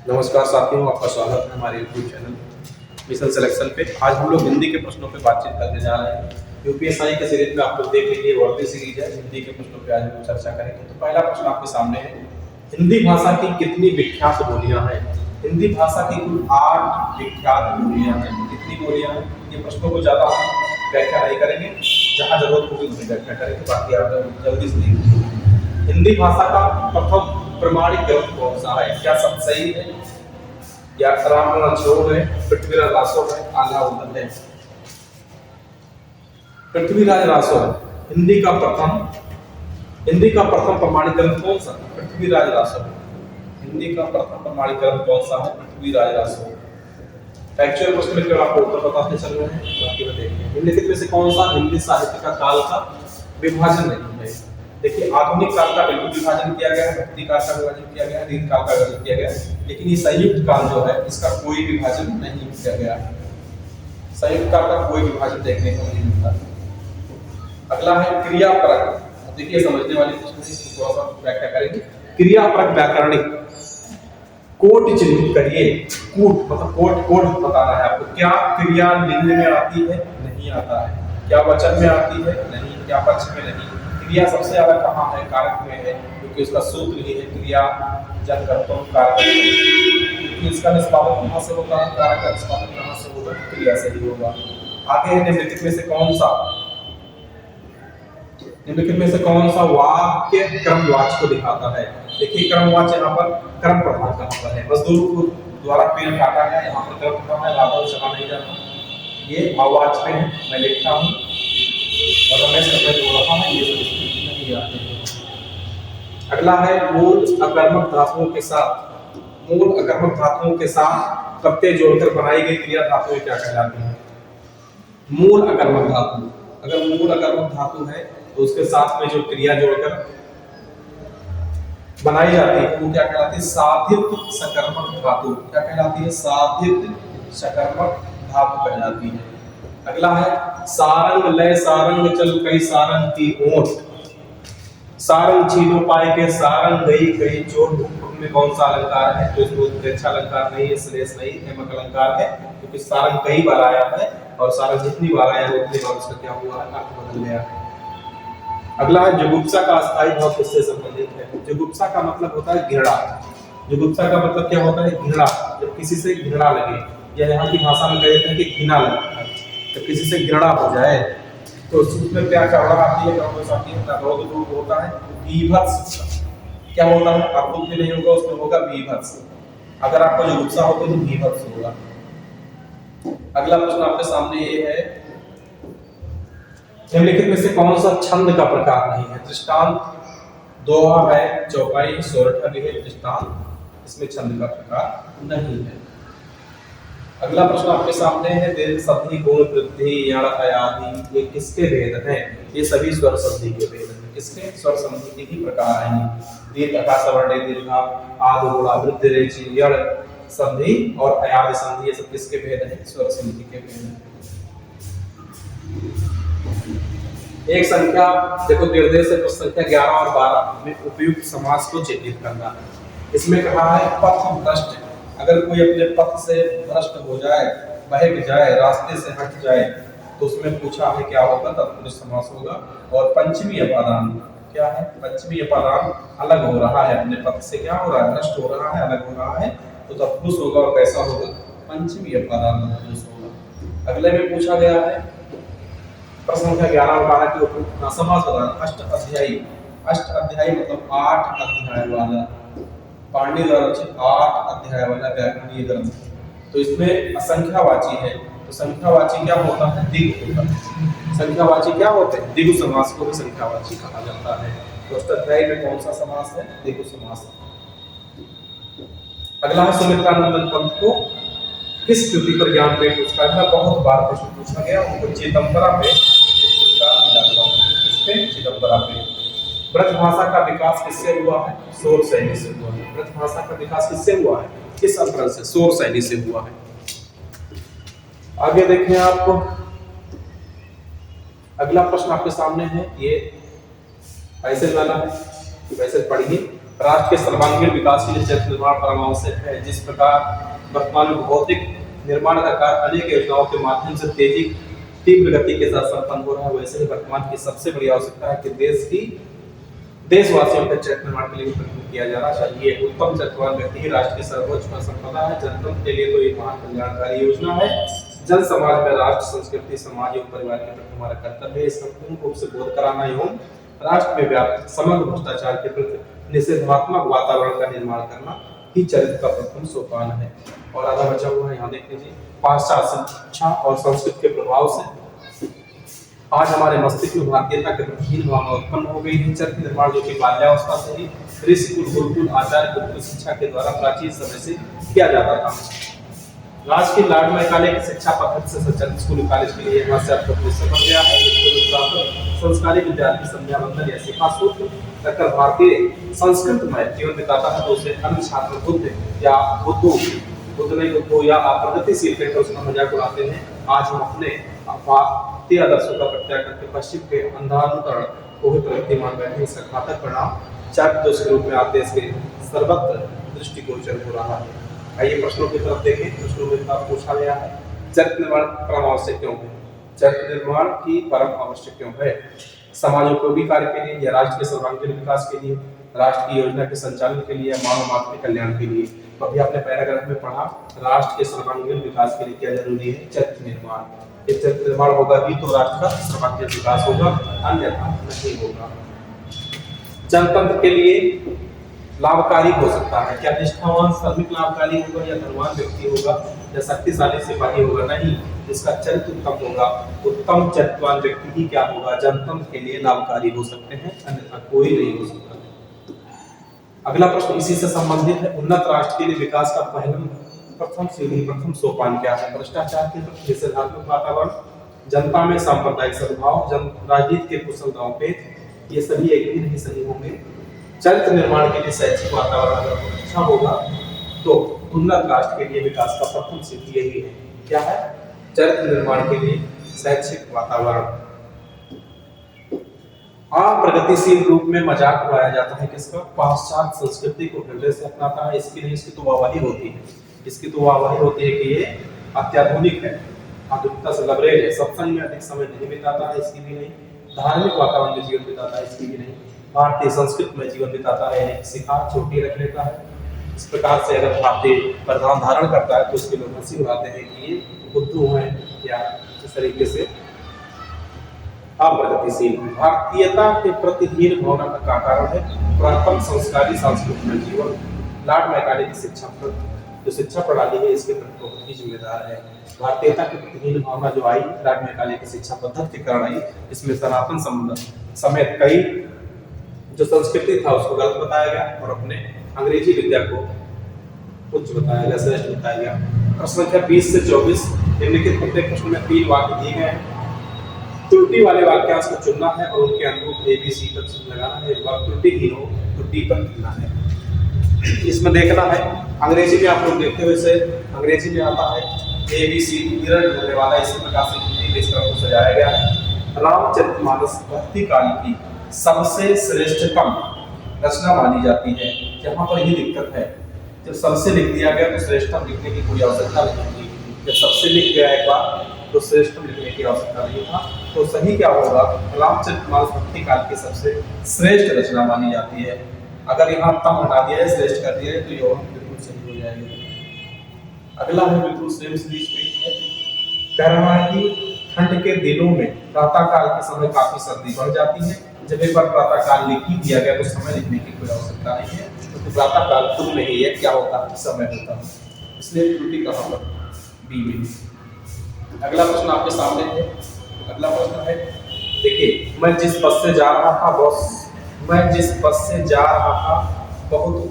नमस्कार साथियों, आपका स्वागत है हमारे YouTube चैनल मिशन सिलेक्शन पे। आज हम लोग हिंदी के प्रश्नों पे बातचीत करने जा रहे हैं। यूपीएससी के सीरीज में आप लोग देख लीजिए, वर्दी सीरीज है। हिंदी के प्रश्नों पे आज हम चर्चा करेंगे। तो पहला प्रश्न आपके सामने है, हिंदी भाषा की कितनी विख्यात बोलियां हैं? हिंदी भाषा की कुल 8 विख्यात बोलियां हैं। कितनी बोलियां हैं? ये प्रश्नों को ज्यादा व्याख्या नहीं करेंगे, जहां जरूरत होगी उन्हें व्याख्या करेंगे, बाकी आप जल्दी से देखिए। हिंदी भाषा का प्रथम प्रमाणिक ग्रंथ कौन सा है? क्या सब सही है या रामायण छोड़ है, पृथ्वीराज रासो है? आधा उत्तर है पृथ्वीराज रासो है। हिंदी का प्रथम प्रमाणिक ग्रंथ कौन सा? पृथ्वीराज रासो। हिंदी का प्रथम प्रमाणिक ग्रंथ कौन सा है? पृथ्वीराज रासो। फैक्चुअल प्रश्न में केवल आपको उत्तर बताते चल रहे हैं, बाकी में देखिए। निम्नलिखित में से कौन सा हिंदी साहित्य का काल का विभाजन नहीं है? देखिए, आधुनिक काल का बिल्कुल विभाजन किया गया है, भक्ति काल का विभाजन किया गया है, रीत काल का विभाजन किया गया है, लेकिन ये संयुक्त काल जो है इसका कोई विभाजन नहीं किया गया है। संयुक्त काल का कोई विभाजन देखने को नहीं मिलता। अगला है क्रियापरक। देखिए, समझने वाले प्रश्न है, इसको थोड़ा सा व्याख्या करेंगे। क्रियापरक व्याकरणिक कोट चिन्हित करिए। कूट मतलब कोट बताना है आपको। क्या क्रिया लिंग में आती है? नहीं आता है। क्या वचन में आती है? नहीं। क्या पक्ष में? नहीं। क्रिया सबसे ज्यादा कहाँ है? कारक में है, क्योंकि उसका सूत्र ही है क्रिया जन कर्तव्य कारक। इसका निष्पादन कहाँ से होता है? कारक का निष्पादन कहाँ से होगा? क्रिया से ही होगा। आगे है, निम्नलिखित में से कौन सा वाक्य क्रमवाच को दिखाता है? देखिए, क्रमवाच यहाँ पर क्रम प्रधान कहाँ पर है? मजदूर को द्वारा पेड़ काटा गया, यहाँ पर क्रम प्रधान है, राधा चला नहीं जाता। ये अवाच में है, मैं लिखता हूँ और रमेश अपने जोड़ रहा है, ये सब नहीं आते हैं। अगला है, मूल अकर्मक धातुओं के साथ प्रत्यय जोड़कर बनाई गई क्रिया धातुएं क्या कहलाती हैं? मूल अकर्मक धातु। अगर मूल अकर्मक धातु है तो उसके साथ में जो क्रिया जोड़कर बनाई जाती है वो क्या कहलाती है? साधित सकर्मक धातु। क्या कहलाती है? साधित सकर्मक धातु कहलाती है। अगला है, सारंग लय सारंग चल कई सारंग की ओट। सारंग छीनो पाए के सारंग गई कई चोट में कौन सा अलंकार है? तो इसमें उत्प्रेक्षा अलंकार नहीं है, श्लेष नहीं है, मक अलंकार है, क्योंकि सारंग कई बार आया है और सारंग जितनी बार आया है उतनी बार उसका क्या हुआ है? अर्थ बदल गया है। अगला है, जुगुप्सा का अस्थायी भाव किससे संबंधित है? जुगुप्सा का मतलब होता है घृणा। जुगुप्सा का मतलब क्या होता है? घृणा। जब किसी से घृणा लगे, या यहाँ की भाषा में कहते हैं कि घृणा लगता है, जब किसी से घृणा हो जाए तो उसमें क्या चढ़ा आती है? रौद्र रूप होता है, बीभत्स। क्या होता है? अद्भुत भी नहीं होगा, उसमें होगा बीभत्स। अगर आपको जुगुप्सा हो तो बीभत्स होगा। अगला प्रश्न आपके सामने ये है, निम्नलिखित में से कौन सा छंद का प्रकार नहीं है? दृष्टांत दोहा है, चौपाई, सोरठा भी है दृष्टांत, इसमें छंद का प्रकार नहीं है। अगला प्रश्न आपके सामने है, दीर्घ संधि, गुण वृद्धि, यण, अयादि, ये किसके भेद हैं? ये सभी स्वर संधि के भेद हैं। किसके? स्वर संधि के ही प्रकार हैं। दीर्घ, आकाश, सवर्ण, दीर्घा, आदि, गुणा, वृद्धि, रेचि, यण संधि और अयादि संधि, ये सब किसके भेद हैं? स्वर संधि के भेद हैं। एक संख्या देखो, निर्देश है संख्या 11 और 12 में उपयुक्त समास को चिन्हित करना है। इसमें कहा है पथ भ्रष्ट। अगर कोई अपने पथ से भ्रष्ट हो जाए, बहक जाए, रास्ते से हट जाए, तो उसमें पूछा है क्या होगा? तत्पुरुष समास होगा। और पंचमी अपादान क्या है? पंचमी अपादान अलग हो रहा है, अपने पथ से क्या हो रहा है? भ्रष्ट हो रहा है, अलग हो रहा है, तो तत्पुरुष होगा। और कैसा होगा? पंचमी अपादान तत्पुरुष होगा। अगले में पूछा गया है, प्रश्न संख्या 11 और 12 के ऊपर समास बताना। अष्ट अध्यायी, अष्ट अध्यायी मतलब 8 अध्याय वाला, पांडे द्वारा रचित 8 अध्याय वाला व्याकरणीय ग्रंथ। तो इसमें असंख्यावाची है, तो संख्यावाची क्या होता है? द्विगु होता है। संख्यावाची क्या होते हैं? द्विगु समास को भी संख्यावाची कहा जाता है। तो अष्ट अध्यायी में कौन सा समास है? द्विगु समास। अगला है, सुमित्रानंदन पंत को किस कृति पर ज्ञानपीठ पुरस्कार मिला? बहुत बार प्रश्न पूछा गया, उनको चिदंबरा पे पुरस्कार मिला हुआ है। किसपे? चिदंबरा पे। ब्रज भाषा का विकास किससे हुआ है? सौर शैली से हुआ है। ब्रज भाषा का विकास किससे हुआ है? किस अंतरल से? सौर शैली से हुआ है। आगे देखें आप, अगला प्रश्न आपके सामने है, ये पैसेज वाला है। पैसेज पढ़िए। राष्ट्र के सर्वांगीण विकास के लिए चरित्र निर्माण परम आवश्यक है। जिस प्रकार वर्तमान में भौतिक निर्माण का कार्य अनेक योजनाओं के माध्यम से तीव्र गति के साथ संपन्न हो रहा है, वैसे ही वर्तमान की सबसे बड़ी आवश्यकता है कि देशवासियों के चरित्र निर्माण के लिए प्रयत्न किया जाना चाहिए। उत्तम चरित्रवान व्यक्ति ही राष्ट्र की सर्वोच्च संपदा है। जनतंत्र के लिए तो एक महान कल्याणकारी योजना है। जन समाज में राष्ट्र, संस्कृति, समाज एवं परिवार के प्रति हमारा कर्तव्य है। इसका पूर्ण रूप से बोध कराना एवं राष्ट्र में व्याप्त समग्र भ्रष्टाचार के प्रति निषेधात्मक वातावरण का निर्माण करना ही चरित्र का प्रथम सोपान है। और आधा बचा हुआ है, यहाँ देख लीजिए। पाश्चात्य शिक्षा और संस्कृति के प्रभाव से आज हमारे मस्तिष्क में भारतीयता के प्रति हीन भावना उत्पन्न हो गई है। चरित्र निर्माण जो कि बाल्यावस्था से ही ऋषि गुरुकुल आचार्य गुरुकुल शिक्षा के द्वारा प्राचीन समय से किया जाता था। राज की लॉर्ड मैकाले की शिक्षा पद्धति से संचालित स्कूल कॉलेज के लिए यहाँ से आपका विषय बन गया है। संस्कारी विद्यार्थी संध्या बंदन या शिखा सूत्र रखकर भारतीय संस्कृत में जीवन बिताता है तो उसे अन्य छात्र बुद्ध या बुद्धू या अप्रगतिशील कहकर उसका मजाक उड़ाते हैं। आज हम अपने भारतीय आदर्शों का प्रत्याग करके पश्चिम के अंधानुकरण को ही प्रगति मान बैठे हैं। इसका घातक परिणाम चरित्र दोष के रूप में आप देश के सर्वत्र दृष्टिगोचर हो रहा है। आइए प्रश्नों की तरफ देखें। प्रश्नों में पूछा गया है चरित्र निर्माण परम आवश्यक क्यों है? चरित्र निर्माण की परम आवश्यक क्यों है? समाजोपयोगी कार्य के लिए या राष्ट्र के सर्वांगीण विकास के लिए, राष्ट्र की योजना के संचालन के लिए या मानव मात्र के कल्याण के लिए? तो अभी आपने पैराग्राफ में पढ़ा राष्ट्र के सर्वांगीण विकास के लिए क्या जरूरी है? चरित्र निर्माण। जब चरित्र निर्माण होगा भी तो राष्ट्र का सर्वांगीण विकास होगा, अन्यथा नहीं होगा। जनतंत्र के लिए लाभकारी हो सकता है क्या? निष्ठावान श्रमिक लाभकारी होगा या धनवान व्यक्ति होगा या शक्तिशाली सिपाही होगा? नहीं, इसका चरित्र उत्तम होगा। उत्तम चरित्रवान व्यक्ति ही क्या होगा? जनतंत्र के लिए लाभकारी हो सकते हैं, अन्यथा कोई नहीं हो सकता। अगला प्रश्न इसी से संबंधित है। उन्नत राष्ट्र के लिए विकास का प्रथम सोपान क्या है? भ्रष्टाचार के प्रति निषेधात्मक वातावरण, जनता में सांप्रदायिक सद्भाव, राजनीति के कुशल दांवपेच, ये सभी एक भी नहीं सही होंगे। चरित्र निर्माण के लिए शैक्षिक वातावरण अगर अच्छा होगा तो उन्नत राष्ट्र के लिए विकास का प्रथम सिद्ध यही है। क्या है? चरित्र निर्माण के लिए शैक्षिक वातावरण। अप्रगतिशील रूप में मजाक उड़ाया जाता है किसका? पाश्चात्य संस्कृति को हृदय से अपनाता है। इसकी नहीं, इसकी तो वाहवाही होती है। इसकी तो वाहवाही होती है कि ये अत्याधुनिक है, आधुनिकता से लबरेज है। सत्संग में अधिक समय नहीं बिताता है, इसकी भी नहीं। धार्मिक वातावरण में जीवन बिताता है, इसकी भी नहीं। भारतीय संस्कृति में जीवन बिताता है, शिखा छोटी रख लेता है। इस प्रकार से अगर भारतीय प्रधान धारण करता है तो उसके लोग हंसी उड़ाते हैं कि ये बुद्धू हैं या इस तरीके से अप्रगतिशील। भारतीयता के प्रति हीन भावना का कारण है पुरातन संस्कारी सांस्कृतिक जीवन। लॉर्ड मैकाले की जो शिक्षा प्रणाली है इसके प्रति बहुत ही जिम्मेदार है। भारतीयता के प्रति हीन भावना जो आई लॉर्ड मैकाले की शिक्षा पद्धति के कारण आई, इसमें सनातन संबंध समेत कई जो संस्कृति था उसको गलत बताया गया और अपने अंग्रेजी विद्या को उच्च बताया गया, श्रेष्ठ बताया गया। प्रश्न संख्या 20 से 24 निम्नलिखित प्रत्येक प्रश्न में 3 वाक्य दिए गए हैं। त्रुटि वाले वाक्यांश को चुनना है और उनके अनुरूप ए बी सी पर चिन्ह लगाना है। वाक्य त्रुटिहीन हो तो डी पर लिखना है। इसमें देखना है अंग्रेजी में आप लोग देखते हुए से अंग्रेजी में आता है ए बी सी विवरण होने वाला इसी प्रकार से हिंदी में इस तरह को सजाया गया है। रामचरितमानस भक्ति काल की सबसे श्रेष्ठतम रचना मानी जाती है। यहाँ पर ही दिक्कत है, जब सबसे लिख दिया गया तो श्रेष्ठतम लिखने की कोई आवश्यकता नहीं थी। जब सबसे लिख गया एक बार तो श्रेष्ठतम लिखने की आवश्यकता नहीं था। तो सही क्या होगा? रामचरितमानस भक्ति काल की सबसे श्रेष्ठ रचना मानी जाती है। अगर यहाँ तम हटा दिया है, श्रेष्ठ कर दिया है तो ये बिल्कुल सही हो जाएगी। अगला है बिल्कुल सेम सीरीज है। कह रहा है कि ठंड के दिनों में प्रातः काल के समय काफी सर्दी बढ़ जाती है। जब एक बार प्रातः काल लिख ही दिया गया तो समय लिखने की कोई आवश्यकता नहीं है, क्योंकि प्रातः काल खुद में ही है क्या होता है? समय होता है। इसलिए त्रुटि कहाँ पर? बी में। अगला प्रश्न आपके सामने है। अगला प्रश्न है, देखिए, मैं जिस बस से जा रहा था वह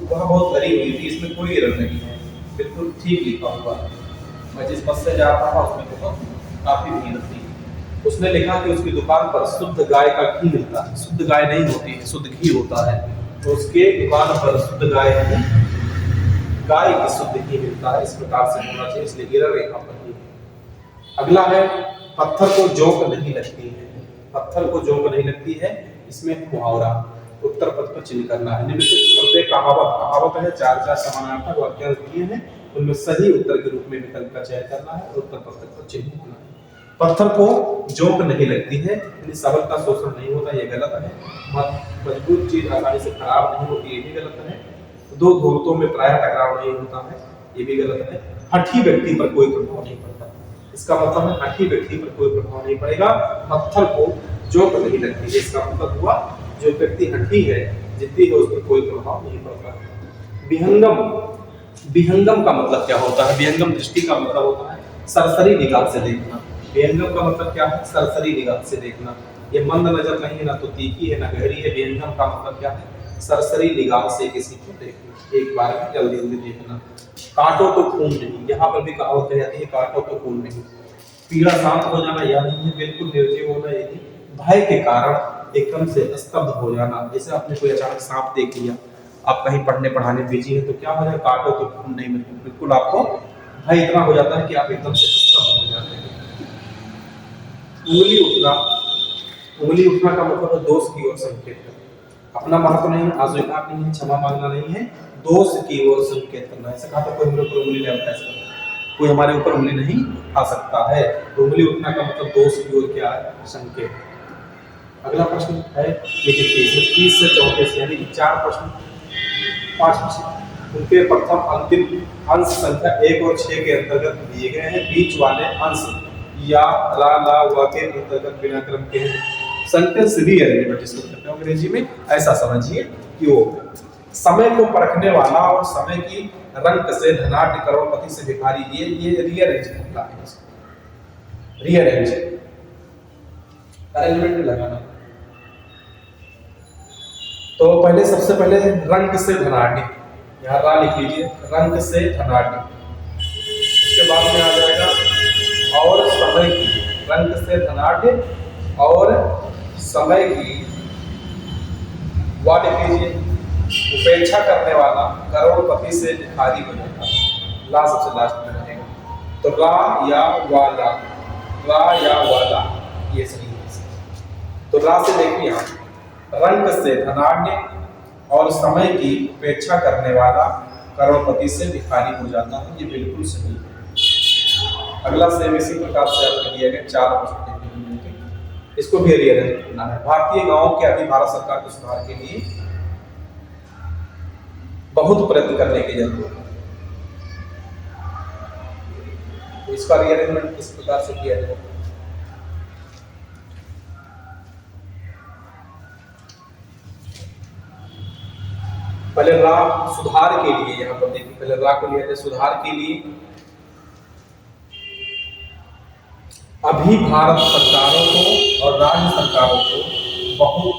बहुत भरी हुई थी। इसमें कोई एरर नहीं है, बिल्कुल ठीक लिखा हुआ है। मैं जिस बस से जा रहा था उसमें बहुत काफी भीड़ थी। उसने लिखा कि उसकी दुकान पर शुद्ध गाय का घी मिलता है। शुद्ध गाय नहीं होती है, शुद्ध घी होता है। तो उसके दुकान पर शुद्ध गाय की शुद्ध घी मिलता है। इस प्रकार से होना चाहिए, इसलिए एरर यहाँ पर ही है। अगला है, पत्थर को जोंक नहीं लगती है। पत्थर को जोंक नहीं लगती है, इसमें मुहावरा। उत्तर पद को चिन्ह करना है। निम्नलिखित प्रत्येक कहावत है, चार चार समानार्थक वाक्यांश दिए हैं, उनमें सही उत्तर के रूप में विकल्प का चयन करना है और उत्तर पद को चिन्ह करना है। पत्थर को जोंक नहीं लगती है, यानी सबल का शोषण नहीं होता, यह गलत है। मजबूत चीज आसानी से खराब नहीं होती, ये भी गलत है। दो धूर्तों में प्रायः टकराव नहीं होता है, ये भी गलत है। हठी व्यक्ति पर कोई प्रभाव नहीं पड़ता, इसका मतलब है हठी व्यक्ति पर कोई प्रभाव नहीं पड़ेगा। पत्थर को जोंक नहीं लगती है, इसका मतलब हुआ जो व्यक्ति हठी है, जिद्दी है, उस पर कोई प्रभाव नहीं पड़ता। विहंगम, विहंगम का मतलब क्या होता है? विहंगम दृष्टि का मतलब होता है सरसरी निगाह से देखना। विहंगम का मतलब क्या है? सरसरी निगाह से देखना। ये मंद नजर नहीं है, ना तो तीखी है, ना गहरी है। विहंगम का मतलब क्या है? सरसरी निगाह से किसी को देखना, एक बार में जल्दी जल्दी देखना। काटो तो खून नहीं, यहाँ पर भी कहावत कही जाती है, काटो तो खून नहीं। पीड़ा शांत हो जाना या नहीं है, बिल्कुल निर्जीव होना ये नहीं। भय के कारण एकदम से स्तब्ध हो जाना, जैसे आपने कोई अचानक सांप देख लिया, आप कहीं पढ़ने पढ़ाने बिजी है, तो क्या हो जाए? काटो तो खून नहीं, बिल्कुल आपको भय इतना हो जाता है कि आप एकदम से स्तब्ध हो जाते हैं। उंगली उठना, उंगली उठना का मतलब है दोष की ओर संकेत करना। अपना महत्व नहीं है, अस्वीकार नहीं है, क्षमा मांगना नहीं है, दोष की ओर संकेत करना। ऐसा कहा था कोई हमारे ऊपर उंगली नहीं उठा सकता, कोई हमारे ऊपर उंगली नहीं उठा सकता है। तो उंगली उठना का मतलब दोष की ओर क्या है? संकेत। अगला प्रश्न है ये देखिए, 30 से 34 यानी 4 प्रश्न 5 प्रश्न उनके प्रथम अंतिम अंश संख्या 1 और 6 के अंतर्गत दिए गए हैं। बीच वाले अंश या ला ला वा के अंतर्गत बिना क्रम के सेंटेंस रीअरेंजमेंट इसको कहते हैं अंग्रेजी में। ऐसा समझिए कि वो समय को परखने वाला और समय की रंग से धनाढ्य करोड़पति से भिखारी, ये रीअरेंज होता है। रीअरेंज अरेंजमेंट में लगाना। तो पहले सबसे पहले रंग से धनाढ्य, यहाँ रा लिख लीजिए, रंग से धनाढ्य। उसके बाद में आ जाएगा और समय की, रंग से धनाढ्य और समय की, वाह लिख लीजिए। उपेक्षा करने वाला करोड़पति से भिखारी बनेगा, ला सबसे लास्ट में रहेगा। तो रा या वाला, रा या वाला ये सही है। तो रा से देखिए यहाँ, रंग से धनाढ्य और समय की उपेक्षा करने वाला करोड़पति से भिखारी हो जाता है, ये बिल्कुल सही है। अगला सेम इसी प्रकार से आपको दिया गया 4 प्रश्न, इसको भी रीअरेंज करना है। भारतीय गांवों के अभी भारत सरकार के सुधार के लिए बहुत प्रयत्न करने की जरूरत है। तो इसका रीअरेंजमेंट किस प्रकार से किया जाए? पहले रा सुधार के लिए, यहाँ पर देखिए पहले रा को लिया जाए सुधार के लिए। अभी भारत सरकारों को और राज्य सरकारों को बहुत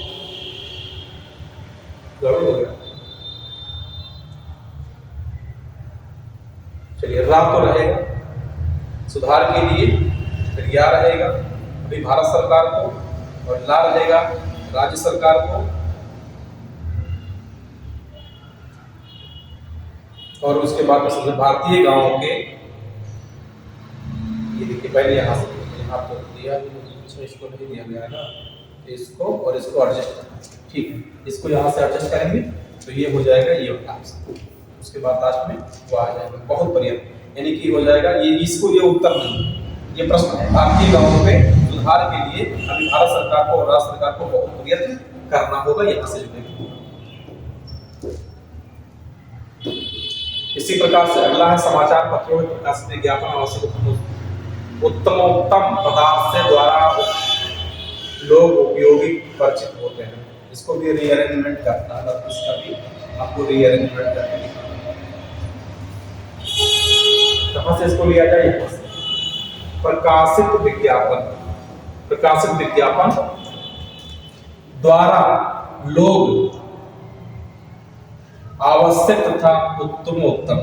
गड़बड़ हो गया। चलिए रा तो रहेगा सुधार के लिए, फिर या रहेगा अभी भारत सरकार को, और ला रहेगा राज्य सरकार को, और उसके बाद में भारतीय गांवों के, ये देखिए पहले यहाँ से आपको दिया, इसको नहीं दिया गया है ना, इसको और इसको एडजस्ट करना, ठीक है। इसको यहाँ से एडजस्ट करेंगे तो ये हो जाएगा ये आंसर। उसके बाद लास्ट में वो आ जाएगा, बहुत बढ़िया, यानी कि हो जाएगा ये, इसको ये उत्तर नहीं, ये प्रश्न है। भारतीय गांवों पे सुधार के लिए अभी भारत सरकार को और राज्य सरकार को बहुत प्रयत्न करना होगा, यहाँ से जुड़ेगा। इसी प्रकार से अगला है समाचार पत्रों में प्रकाशित विज्ञापन आवश्यक उत्तमोत्तम पदार्थ से द्वारा लोग उपयोगी परिचित होते हैं। इसको भी रीअरेंजमेंट करना है, इसका भी आपको रीअरेंजमेंट करके दिखाना। कहाँ से इसको लिया जाए? यहाँ से प्रकाशित विज्ञापन, प्रकाशित विज्ञापन द्वारा लोग आवश्यक तथा उत्तमोत्तम,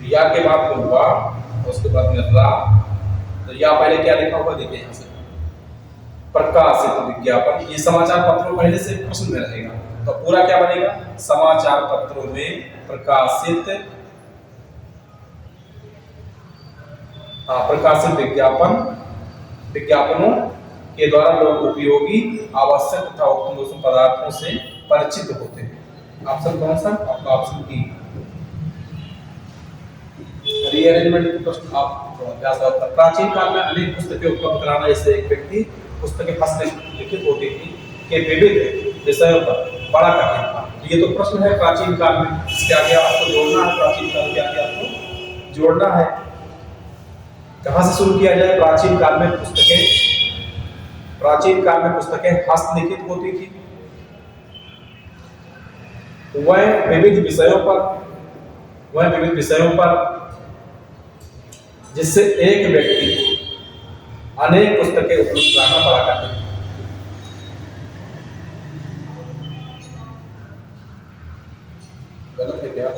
या के बाद में हुआ, उसके बाद में रा, तो या पहले क्या लिखा हुआ देखिए यहाँ से, प्रकाशित विज्ञापन। ये समाचार पत्रों पहले से प्रश्न में रहेगा, तो पूरा क्या बनेगा? समाचार पत्रों में प्रकाशित, प्रकाशित विज्ञापन, विज्ञापनों के द्वारा लोग उपयोगी, आवश्यक तथा उपयोगी पदार्थों से परिचित होते हैं। ऑप्शन कौन सा? आपका ऑप्शन डी। रीअरेंजमेंट के प्रश्न आप अभ्यास करते हैं। प्राचीन काल में अनेक पुस्तकें उपलब्ध कराना, जैसे एक व्यक्ति पुस्तकें हस्तलिखित होती थी के विविध विषयों पर बड़ा कठिन था। ये तो प्रश्न है प्राचीन काल में, इसके आगे आपको जोड़ना है। प्राचीन काल के आगे आपको जोड़ना है। कहां से शुरू किया जाए? प्राचीन काल में पुस्तकें हस्तलिखित होती थी। वह विविध विषयों पर जिससे एक व्यक्ति अनेक पुस्तकें उपलब्ध कराना बड़ा कठिन था। गलत है क्या?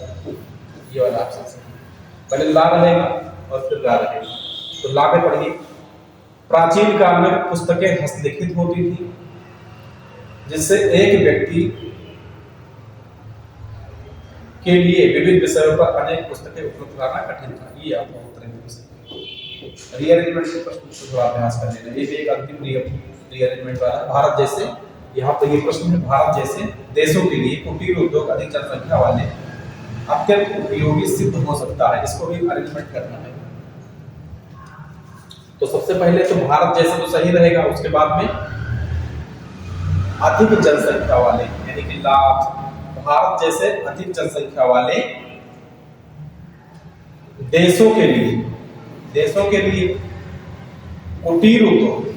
ये वाला ऑप्शन सही। पहले ला रहेगा और फिर ला रहेगा, तो ला पे पढ़िए। प्राचीन काल में पुस्तकें हस्तलिखित होती थी जिससे एक व्यक्ति के लिए विविध विषयों पर अनेक पुस्तकें उपलब्ध कराना कठिन था। ये आपका उत्तर है। रीअरेंजमेंट के प्रश्न को थोड़ा अभ्यास कर लेना। ये भी एक अंतिम रीअरेंजमेंट वाला। भारत जैसे, यहाँ पर ये प्रश्न है, भारत जैसे देशों के लिए कुटीर उद्योग अधिक जनसंख्या वाले अत्यंत उपयोगी सिद्ध हो सकता है। इसको भी अरेंजमेंट करना है। तो सबसे पहले तो भारत जैसे तो सही रहेगा, उसके बाद में अधिक जनसंख्या वाले, यानी कि लाभ, भारत जैसे अधिक जनसंख्या वाले देशों के लिए कुटीर उद्योग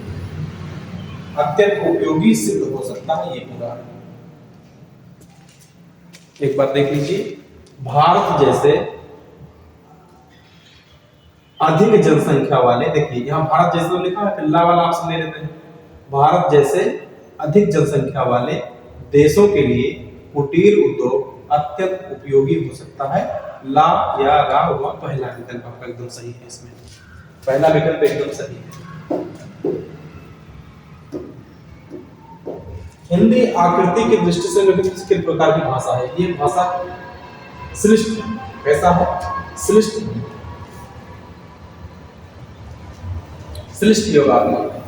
अत्यंत उपयोगी सिद्ध हो सकता है। ये पूरा एक बार देख लीजिए। भारत जैसे अधिक जनसंख्या वाले, देखिए यहां भारत जैसे तो लिखा है, फिर ला वाला ऑप्शन ले लेते हैं। भारत जैसे अधिक जनसंख्या वाले देशों के लिए कुटीर उद्योग अत्यंत उपयोगी हो सकता है। ला या रा हुआ पहला विकल्प आपका एकदम सही है। इसमें पहला विकल्प एकदम सही है। हिंदी आकृति की दृष्टि से किस प्रकार की भाषा है? ये भाषा श्लिष्ट। कैसा है? श्लिष्ट। श्लिष्ट योगात्मक है।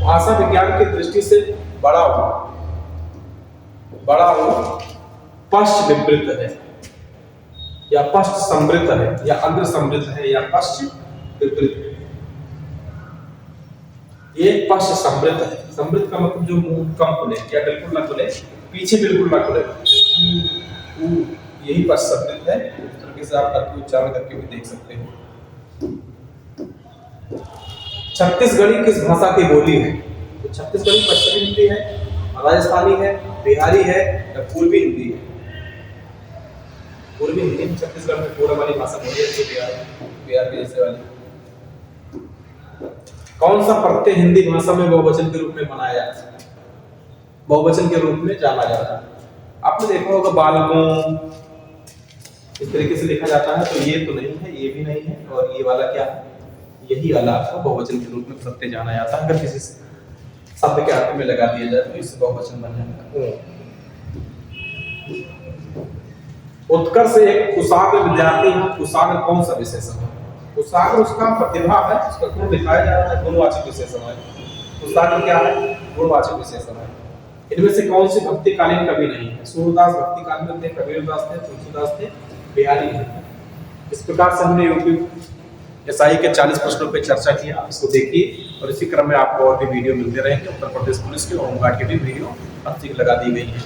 भाषा विज्ञान की दृष्टि से बड़ा हो, पश्च विवृत है, या पश्च समृद्ध है, या अग्र समृद्ध है, या पश्च विवृत है। ये पश्च समृद्ध है। समृद्ध का मतलब जो मुंह कम खुले या बिल्कुल ना खुले, पीछे बिल्कुल ना खुले, यही पश्च समृद्ध है। इस तरीके से आप करके उच्चारण करके भी देख सकते हो। छत्तीसगढ़ी किस भाषा की बोली है? तो छत्तीसगढ़ी पश्चिमी हिंदी है, राजस्थानी है, बिहारी है, या पूर्वी हिंदी है? पूर्वी हिंदी में छत्तीसगढ़ में पूर्व वाली भाषा बोली है, बिहार के जैसे वाली। कौन सा प्रत्यय हिंदी भाषा में बहुवचन के रूप में बनाया जाता है? बहुवचन के रूप में जाना जाता है। आपने देखा होगा बालकों, इस तरीके से लिखा जाता है। तो ये तो नहीं है, ये भी नहीं है, और ये वाला क्या है? यही वाला आपको बहुवचन के रूप में प्रत्यय जाना जाता है। अगर किसी शब्द के अर्थ में लगा दिया जाए तो इससे बहुवचन बन जाएगा। उत्कर्ष एक कुशाग्र विद्यार्थी है। कुशाग्र कौन सा विशेषण है? कुशाग्र उसका प्रतिभा है, उसका गुण दिखाया जा रहा है, गुणवाचक विशेषण है। कुशाग्र क्या है? गुणवाचक विशेषण है। इनमें से कौन सी भक्तिकालीन कवि नहीं है? सूरदास भक्तिकालीन में थे, कबीरदास थे, तुलसीदास थे, बिहारी थे। इस प्रकार से हमने यूपी एसआई के 40 प्रश्नों पे चर्चा किया। इसको देखिए, और इसी क्रम में आपको और भी वीडियो मिलते रहेंगे। उत्तर प्रदेश पुलिस के होमगार्ड की भी वीडियो हर चीज लगा दी गई है।